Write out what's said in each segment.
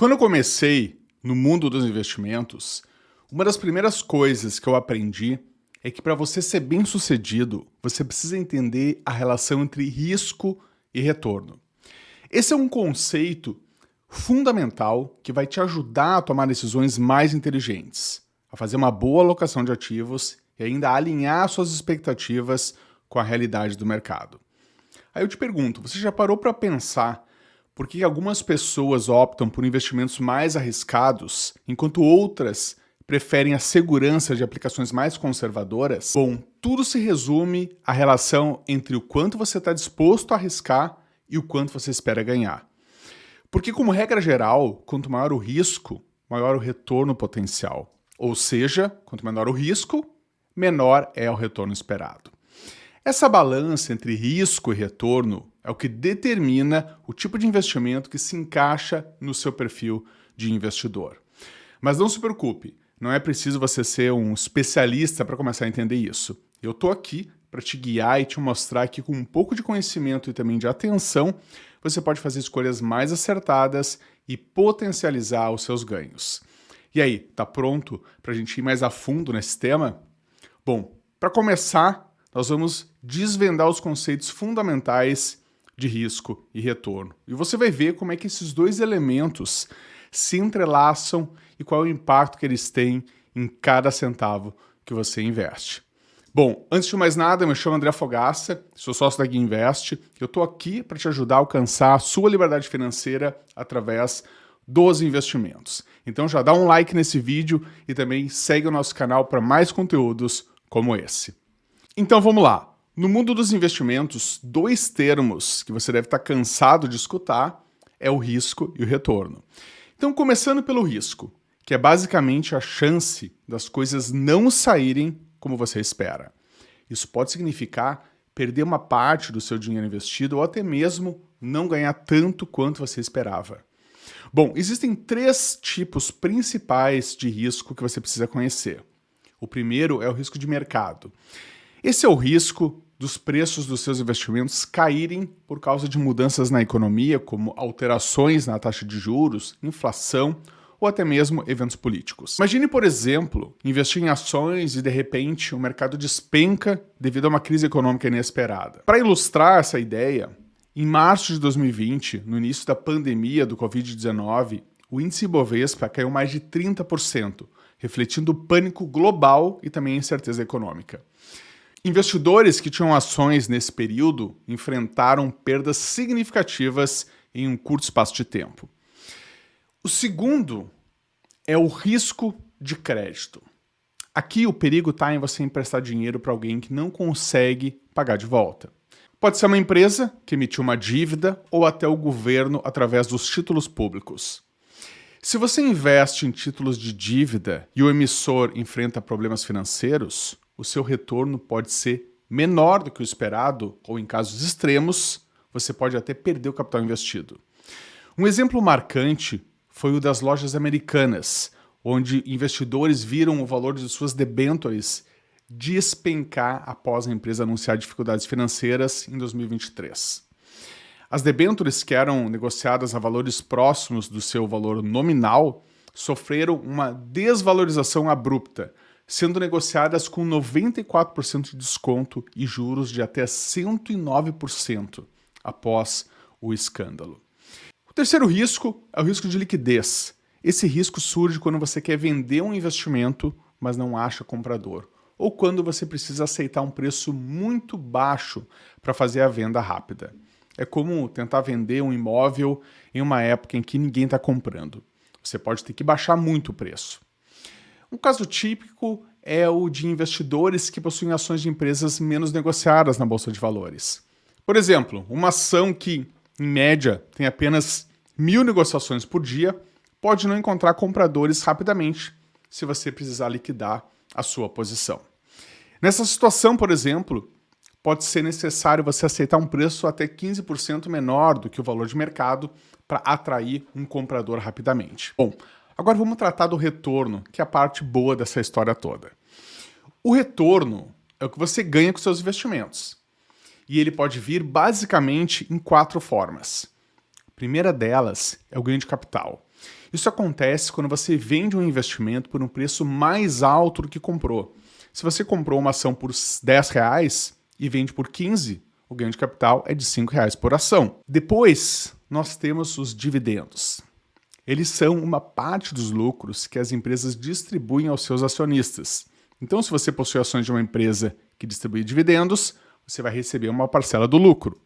Quando eu comecei no mundo dos investimentos, uma das primeiras coisas que eu aprendi é que para você ser bem-sucedido, você precisa entender a relação entre risco e retorno. Esse é um conceito fundamental que vai te ajudar a tomar decisões mais inteligentes, a fazer uma boa alocação de ativos e ainda alinhar suas expectativas com a realidade do mercado. Aí eu te pergunto, você já parou para pensar por que algumas pessoas optam por investimentos mais arriscados, enquanto outras preferem a segurança de aplicações mais conservadoras? Bom, tudo se resume à relação entre o quanto você está disposto a arriscar e o quanto você espera ganhar. Porque, como regra geral, quanto maior o risco, maior o retorno potencial. Ou seja, quanto menor o risco, menor é o retorno esperado. Essa balança entre risco e retorno é o que determina o tipo de investimento que se encaixa no seu perfil de investidor. Mas não se preocupe, não é preciso você ser um especialista para começar a entender isso. Eu estou aqui para te guiar e te mostrar que com um pouco de conhecimento e também de atenção, você pode fazer escolhas mais acertadas e potencializar os seus ganhos. E aí, tá pronto para a gente ir mais a fundo nesse tema? Bom, para começar, nós vamos desvendar os conceitos fundamentais de risco e retorno. E você vai ver como é que esses dois elementos se entrelaçam e qual é o impacto que eles têm em cada centavo que você investe. Bom, antes de mais nada, eu me chamo André Fogaça, sou sócio da Guia Invest. Eu estou aqui para te ajudar a alcançar a sua liberdade financeira através dos investimentos. Então já dá um like nesse vídeo e também segue o nosso canal para mais conteúdos como esse. Então vamos lá. No mundo dos investimentos, dois termos que você deve estar cansado de escutar é o risco e o retorno. Então, começando pelo risco, que é basicamente a chance das coisas não saírem como você espera. Isso pode significar perder uma parte do seu dinheiro investido ou até mesmo não ganhar tanto quanto você esperava. Bom, existem três tipos principais de risco que você precisa conhecer. O primeiro é o risco de mercado. Esse é o risco dos preços dos seus investimentos caírem por causa de mudanças na economia, como alterações na taxa de juros, inflação ou até mesmo eventos políticos. Imagine, por exemplo, investir em ações e de repente o mercado despenca devido a uma crise econômica inesperada. Para ilustrar essa ideia, em março de 2020, no início da pandemia do Covid-19, o índice Ibovespa caiu mais de 30%, refletindo o pânico global e também a incerteza econômica. Investidores que tinham ações nesse período enfrentaram perdas significativas em um curto espaço de tempo. O segundo é o risco de crédito. Aqui o perigo está em você emprestar dinheiro para alguém que não consegue pagar de volta. Pode ser uma empresa que emitiu uma dívida ou até o governo através dos títulos públicos. Se você investe em títulos de dívida e o emissor enfrenta problemas financeiros, o seu retorno pode ser menor do que o esperado ou, em casos extremos, você pode até perder o capital investido. Um exemplo marcante foi o das lojas americanas, onde investidores viram o valor de suas debêntures despencar após a empresa anunciar dificuldades financeiras em 2023. As debêntures que eram negociadas a valores próximos do seu valor nominal sofreram uma desvalorização abrupta, sendo negociadas com 94% de desconto e juros de até 109% após o escândalo. O terceiro risco é o risco de liquidez. Esse risco surge quando você quer vender um investimento, mas não acha comprador, ou quando você precisa aceitar um preço muito baixo para fazer a venda rápida. É como tentar vender um imóvel em uma época em que ninguém está comprando. Você pode ter que baixar muito o preço. Um caso típico é o de investidores que possuem ações de empresas menos negociadas na Bolsa de Valores. Por exemplo, uma ação que, em média, tem apenas 1.000 negociações por dia, pode não encontrar compradores rapidamente se você precisar liquidar a sua posição. Nessa situação, por exemplo, pode ser necessário você aceitar um preço até 15% menor do que o valor de mercado para atrair um comprador rapidamente. Bom, agora vamos tratar do retorno, que é a parte boa dessa história toda. O retorno é o que você ganha com seus investimentos. E ele pode vir basicamente em 4 formas. A primeira delas é o ganho de capital. Isso acontece quando você vende um investimento por um preço mais alto do que comprou. Se você comprou uma ação por R$10 e vende por 15, o ganho de capital é de R$5 por ação. Depois, nós temos os dividendos. Eles são uma parte dos lucros que as empresas distribuem aos seus acionistas. Então, se você possui ações de uma empresa que distribui dividendos, você vai receber uma parcela do lucro.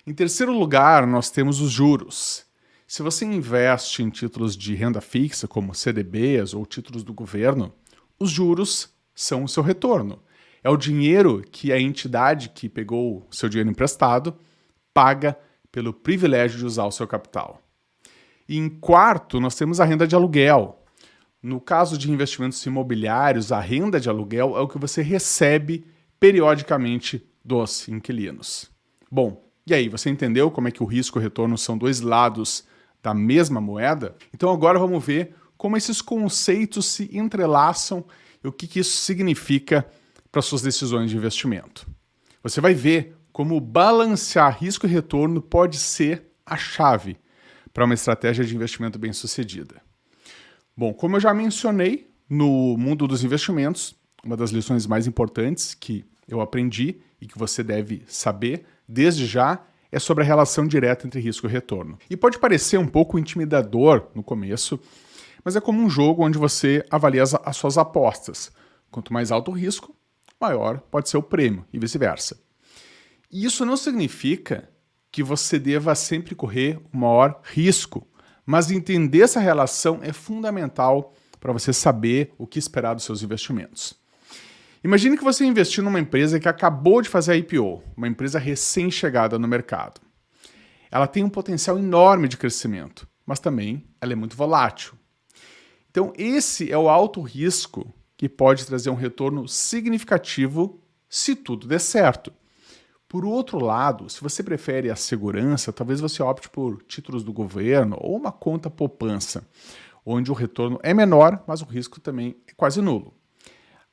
Em terceiro lugar, nós temos os juros. Se você investe em títulos de renda fixa, como CDBs ou títulos do governo, os juros são o seu retorno. É o dinheiro que a entidade que pegou o seu dinheiro emprestado paga pelo privilégio de usar o seu capital. E em quarto, nós temos a renda de aluguel. No caso de investimentos imobiliários, a renda de aluguel é o que você recebe periodicamente dos inquilinos. Bom, e aí, você entendeu como é que o risco e o retorno são dois lados da mesma moeda? Então agora vamos ver como esses conceitos se entrelaçam e o que isso significa para suas decisões de investimento. Você vai ver como balancear risco e retorno pode ser a chave para uma estratégia de investimento bem-sucedida. Bom, como eu já mencionei, no mundo dos investimentos, uma das lições mais importantes que eu aprendi e que você deve saber desde já é sobre a relação direta entre risco e retorno. E pode parecer um pouco intimidador no começo, mas é como um jogo onde você avalia as suas apostas. Quanto mais alto o risco, maior pode ser o prêmio e vice-versa. E isso não significa que você deva sempre correr o maior risco, mas entender essa relação é fundamental para você saber o que esperar dos seus investimentos. Imagine que você investiu numa empresa que acabou de fazer a IPO, uma empresa recém-chegada no mercado. Ela tem um potencial enorme de crescimento, mas também ela é muito volátil. Então esse é o alto risco que pode trazer um retorno significativo se tudo der certo. Por outro lado, se você prefere a segurança, talvez você opte por títulos do governo ou uma conta poupança, onde o retorno é menor, mas o risco também é quase nulo.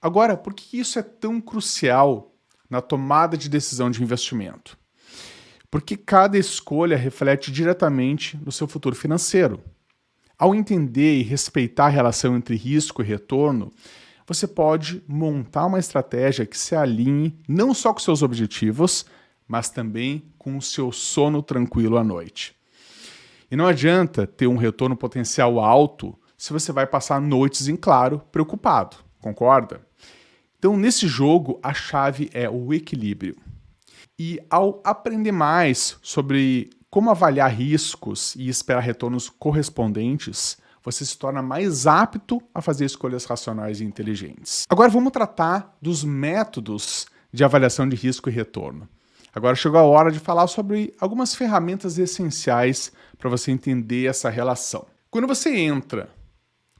Agora, por que isso é tão crucial na tomada de decisão de investimento? Porque cada escolha reflete diretamente no seu futuro financeiro. Ao entender e respeitar a relação entre risco e retorno, você pode montar uma estratégia que se alinhe não só com seus objetivos, mas também com o seu sono tranquilo à noite. E não adianta ter um retorno potencial alto se você vai passar noites em claro preocupado, concorda? Então, nesse jogo, a chave é o equilíbrio. E ao aprender mais sobre como avaliar riscos e esperar retornos correspondentes, você se torna mais apto a fazer escolhas racionais e inteligentes. Agora vamos tratar dos métodos de avaliação de risco e retorno. Agora chegou a hora de falar sobre algumas ferramentas essenciais para você entender essa relação. Quando você entra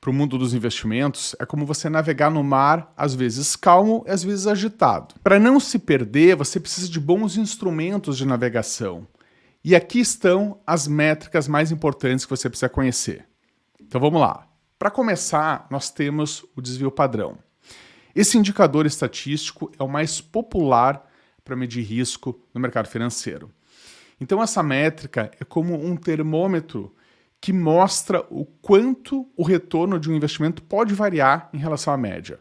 para o mundo dos investimentos, é como você navegar no mar, às vezes calmo e às vezes agitado. Para não se perder, você precisa de bons instrumentos de navegação. E aqui estão as métricas mais importantes que você precisa conhecer. Então vamos lá. Para começar, nós temos o desvio padrão. Esse indicador estatístico é o mais popular para medir risco no mercado financeiro. Então essa métrica é como um termômetro que mostra o quanto o retorno de um investimento pode variar em relação à média.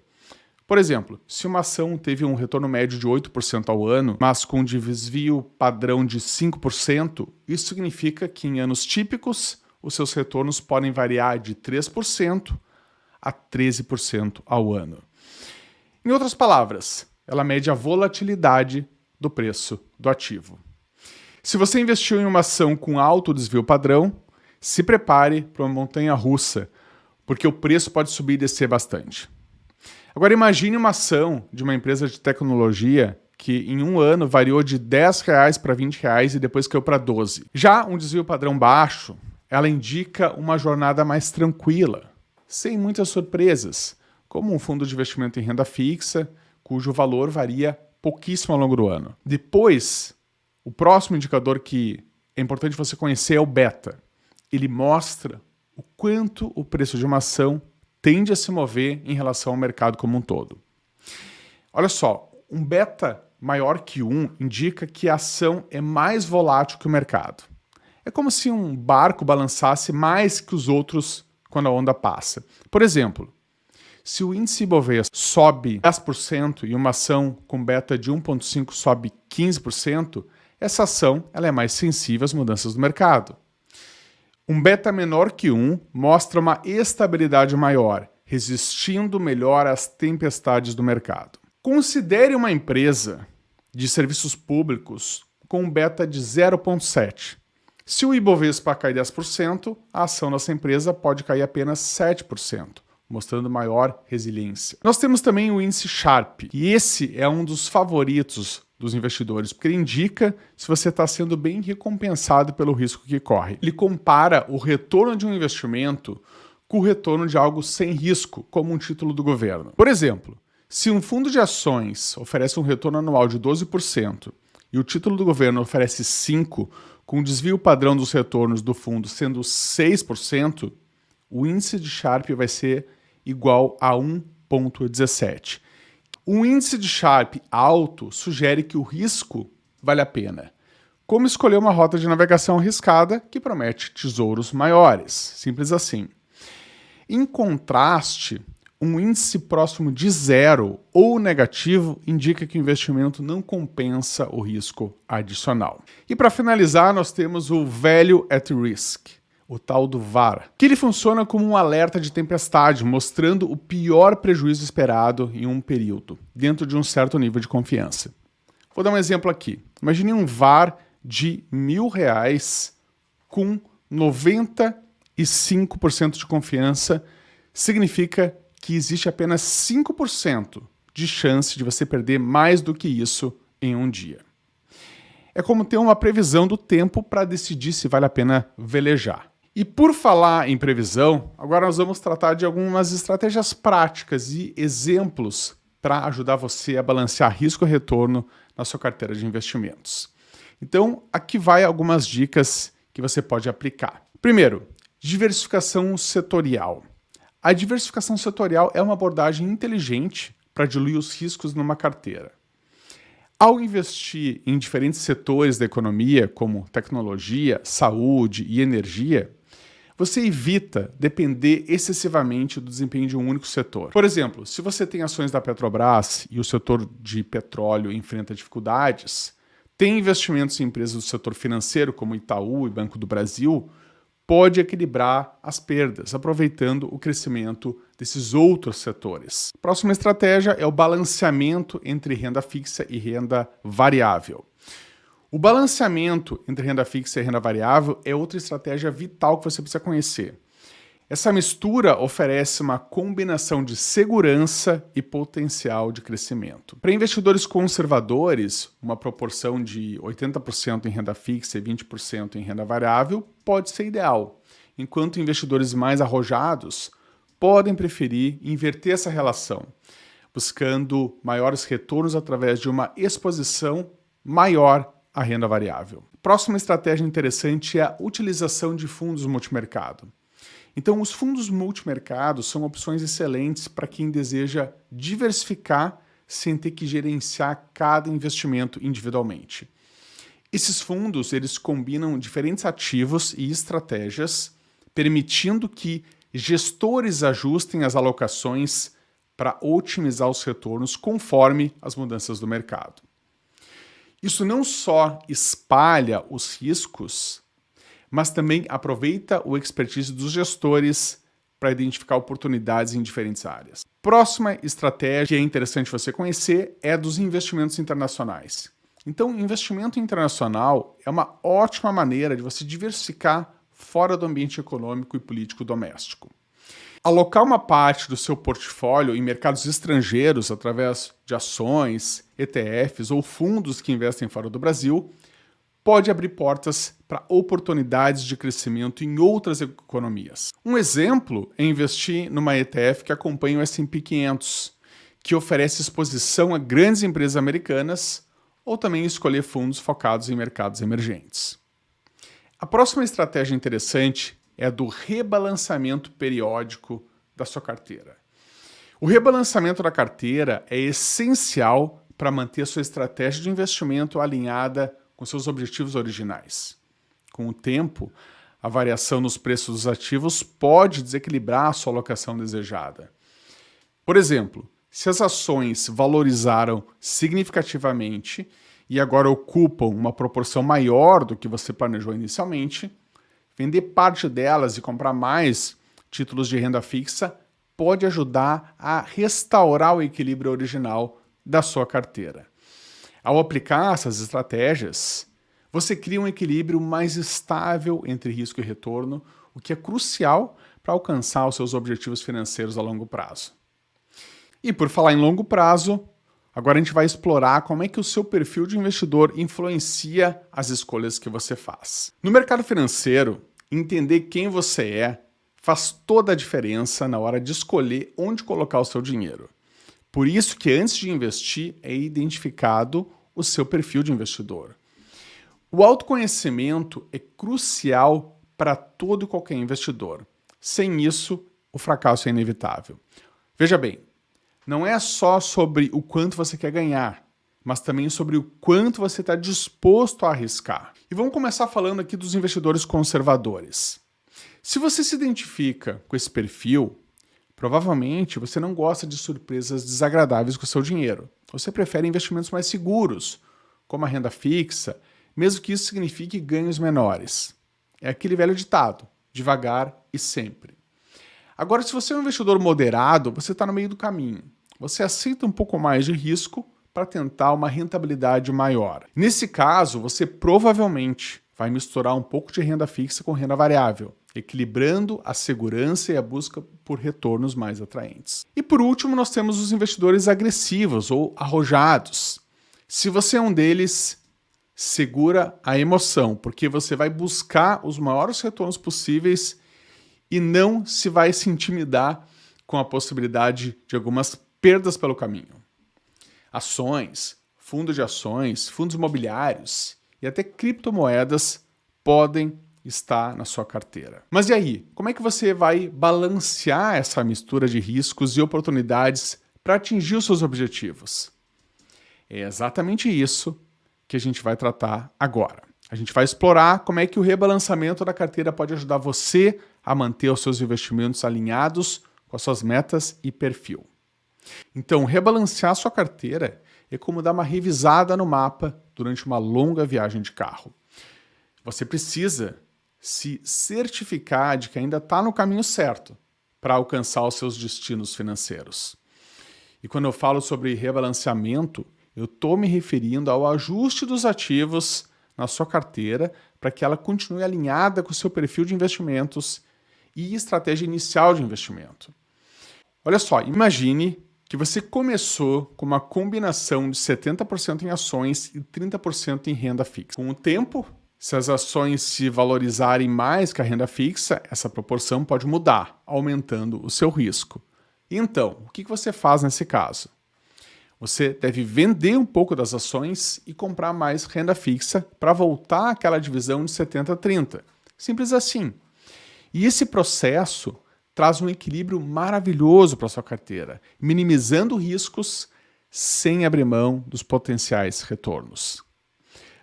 Por exemplo, se uma ação teve um retorno médio de 8% ao ano, mas com um desvio padrão de 5%, isso significa que em anos típicos, os seus retornos podem variar de 3% a 13% ao ano. Em outras palavras, ela mede a volatilidade do preço do ativo. Se você investiu em uma ação com alto desvio padrão, se prepare para uma montanha-russa, porque o preço pode subir e descer bastante. Agora imagine uma ação de uma empresa de tecnologia que em um ano variou de R$10 para R$20 e depois caiu para 12. Já um desvio padrão baixo, ela indica uma jornada mais tranquila, sem muitas surpresas, como um fundo de investimento em renda fixa, cujo valor varia pouquíssimo ao longo do ano. Depois, o próximo indicador que é importante você conhecer é o beta. Ele mostra o quanto o preço de uma ação tende a se mover em relação ao mercado como um todo. Olha só, um beta maior que 1 indica que a ação é mais volátil que o mercado. É como se um barco balançasse mais que os outros quando a onda passa. Por exemplo, se o índice Ibovespa sobe 10% e uma ação com beta de 1,5 sobe 15%, essa ação ela é mais sensível às mudanças do mercado. Um beta menor que 1 mostra uma estabilidade maior, resistindo melhor às tempestades do mercado. Considere uma empresa de serviços públicos com um beta de 0,7. Se o Ibovespa cai 10%, a ação dessa empresa pode cair apenas 7%, mostrando maior resiliência. Nós temos também o índice Sharpe, e esse é um dos favoritos dos investidores, porque ele indica se você está sendo bem recompensado pelo risco que corre. Ele compara o retorno de um investimento com o retorno de algo sem risco, como um título do governo. Por exemplo, se um fundo de ações oferece um retorno anual de 12% e o título do governo oferece 5%, com o desvio padrão dos retornos do fundo sendo 6%, o índice de Sharpe vai ser igual a 1,17. Um índice de Sharpe alto sugere que o risco vale a pena. Como escolher uma rota de navegação arriscada que promete tesouros maiores. Simples assim. Em contraste, um índice próximo de 0 ou negativo indica que o investimento não compensa o risco adicional. E para finalizar, nós temos o Value at Risk, o tal do VAR, que ele funciona como um alerta de tempestade, mostrando o pior prejuízo esperado em um período, dentro de um certo nível de confiança. Vou dar um exemplo aqui. Imagine um VAR de R$1.000 com 95% de confiança, significa que existe apenas 5% de chance de você perder mais do que isso em um dia. É como ter uma previsão do tempo para decidir se vale a pena velejar. E por falar em previsão, agora nós vamos tratar de algumas estratégias práticas e exemplos para ajudar você a balancear risco e retorno na sua carteira de investimentos. Então, aqui vai algumas dicas que você pode aplicar. Primeiro, diversificação setorial. A diversificação setorial é uma abordagem inteligente para diluir os riscos numa carteira. Ao investir em diferentes setores da economia, como tecnologia, saúde e energia, você evita depender excessivamente do desempenho de um único setor. Por exemplo, se você tem ações da Petrobras e o setor de petróleo enfrenta dificuldades, tem investimentos em empresas do setor financeiro, como Itaú e Banco do Brasil, pode equilibrar as perdas, aproveitando o crescimento desses outros setores. Próxima estratégia é o balanceamento entre renda fixa e renda variável. O balanceamento entre renda fixa e renda variável é outra estratégia vital que você precisa conhecer. Essa mistura oferece uma combinação de segurança e potencial de crescimento. Para investidores conservadores, uma proporção de 80% em renda fixa e 20% em renda variável pode ser ideal, enquanto investidores mais arrojados podem preferir inverter essa relação, buscando maiores retornos através de uma exposição maior à renda variável. Próxima estratégia interessante é a utilização de fundos multimercado. Então, os fundos multimercados são opções excelentes para quem deseja diversificar sem ter que gerenciar cada investimento individualmente. Esses fundos, eles combinam diferentes ativos e estratégias, permitindo que gestores ajustem as alocações para otimizar os retornos conforme as mudanças do mercado. Isso não só espalha os riscos, mas também aproveita o expertise dos gestores para identificar oportunidades em diferentes áreas. Próxima estratégia que é interessante você conhecer é dos investimentos internacionais. Então, investimento internacional é uma ótima maneira de você diversificar fora do ambiente econômico e político doméstico. Alocar uma parte do seu portfólio em mercados estrangeiros através de ações, ETFs ou fundos que investem fora do Brasil pode abrir portas para oportunidades de crescimento em outras economias. Um exemplo é investir numa ETF que acompanha o S&P 500, que oferece exposição a grandes empresas americanas, ou também escolher fundos focados em mercados emergentes. A próxima estratégia interessante é a do rebalanceamento periódico da sua carteira. O rebalanceamento da carteira é essencial para manter a sua estratégia de investimento alinhada com seus objetivos originais. com o tempo, a variação nos preços dos ativos pode desequilibrar a sua alocação desejada. Por exemplo, se as ações valorizaram significativamente e agora ocupam uma proporção maior do que você planejou inicialmente, vender parte delas e comprar mais títulos de renda fixa pode ajudar a restaurar o equilíbrio original da sua carteira. Ao aplicar essas estratégias, você cria um equilíbrio mais estável entre risco e retorno, o que é crucial para alcançar os seus objetivos financeiros a longo prazo. E por falar em longo prazo, agora a gente vai explorar como é que o seu perfil de investidor influencia as escolhas que você faz. No mercado financeiro, entender quem você é faz toda a diferença na hora de escolher onde colocar o seu dinheiro. Por isso que antes de investir é identificado o seu perfil de investidor. O autoconhecimento é crucial para todo e qualquer investidor. Sem isso, o fracasso é inevitável. Veja bem, não é só sobre o quanto você quer ganhar, mas também sobre o quanto você está disposto a arriscar. E vamos começar falando aqui dos investidores conservadores. Se você se identifica com esse perfil, provavelmente você não gosta de surpresas desagradáveis com o seu dinheiro. Você prefere investimentos mais seguros, como a renda fixa, mesmo que isso signifique ganhos menores. É aquele velho ditado, devagar e sempre. Agora, se você é um investidor moderado, você está no meio do caminho. Você aceita um pouco mais de risco para tentar uma rentabilidade maior. Nesse caso, você provavelmente vai misturar um pouco de renda fixa com renda variável, equilibrando a segurança e a busca por retornos mais atraentes. E por último, nós temos os investidores agressivos ou arrojados. Se você é um deles, segura a emoção, porque você vai buscar os maiores retornos possíveis e não se vai se intimidar com a possibilidade de algumas perdas pelo caminho. Ações, fundos de ações, fundos imobiliários e até criptomoedas podem estar na sua carteira. Mas e aí? Como é que você vai balancear essa mistura de riscos e oportunidades para atingir os seus objetivos? É exatamente isso que a gente vai tratar agora. A gente vai explorar como é que o rebalanceamento da carteira pode ajudar você a manter os seus investimentos alinhados com as suas metas e perfil. Então, rebalancear sua carteira é como dar uma revisada no mapa durante uma longa viagem de carro. Você precisa se certificar de que ainda está no caminho certo para alcançar os seus destinos financeiros. E quando eu falo sobre rebalanceamento, eu estou me referindo ao ajuste dos ativos na sua carteira para que ela continue alinhada com o seu perfil de investimentos e estratégia inicial de investimento. Olha só, imagine que você começou com uma combinação de 70% em ações e 30% em renda fixa. Com o tempo, se as ações se valorizarem mais que a renda fixa, essa proporção pode mudar, aumentando o seu risco. Então, o que você faz nesse caso? Você deve vender um pouco das ações e comprar mais renda fixa para voltar àquela divisão de 70-30. Simples assim. E esse processo traz um equilíbrio maravilhoso para a sua carteira, minimizando riscos sem abrir mão dos potenciais retornos.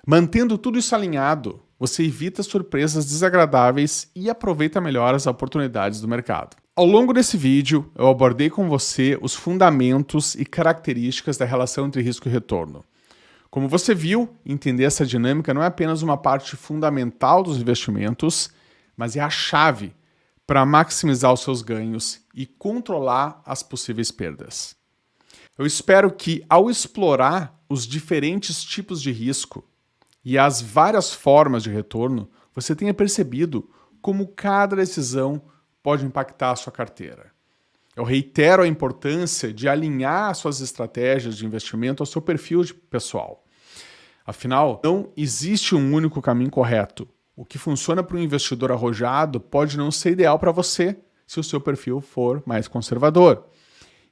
Mantendo tudo isso alinhado, você evita surpresas desagradáveis e aproveita melhor as oportunidades do mercado. Ao longo desse vídeo, eu abordei com você os fundamentos e características da relação entre risco e retorno. Como você viu, entender essa dinâmica não é apenas uma parte fundamental dos investimentos, mas é a chave para maximizar os seus ganhos e controlar as possíveis perdas. Eu espero que, ao explorar os diferentes tipos de risco e as várias formas de retorno, você tenha percebido como cada decisão pode impactar a sua carteira. Eu reitero a importância de alinhar suas estratégias de investimento ao seu perfil pessoal. Afinal, não existe um único caminho correto. O que funciona para um investidor arrojado pode não ser ideal para você se o seu perfil for mais conservador.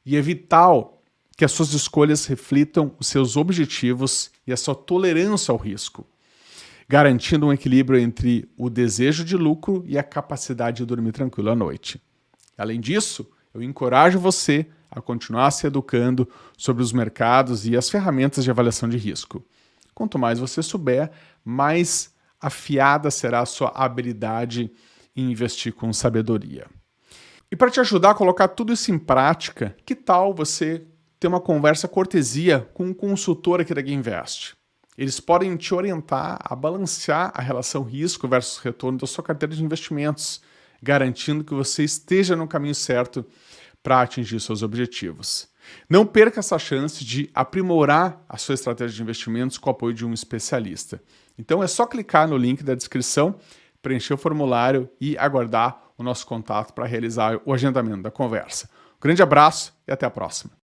E é vital que as suas escolhas reflitam os seus objetivos e a sua tolerância ao risco, garantindo um equilíbrio entre o desejo de lucro e a capacidade de dormir tranquilo à noite. Além disso, eu encorajo você a continuar se educando sobre os mercados e as ferramentas de avaliação de risco. Quanto mais você souber, mais afiada será a sua habilidade em investir com sabedoria. E para te ajudar a colocar tudo isso em prática, que tal você ter uma conversa cortesia com um consultor aqui da GameInvest? Eles podem te orientar a balancear a relação risco versus retorno da sua carteira de investimentos, garantindo que você esteja no caminho certo para atingir seus objetivos. Não perca essa chance de aprimorar a sua estratégia de investimentos com o apoio de um especialista. Então é só clicar no link da descrição, preencher o formulário e aguardar o nosso contato para realizar o agendamento da conversa. Um grande abraço e até a próxima.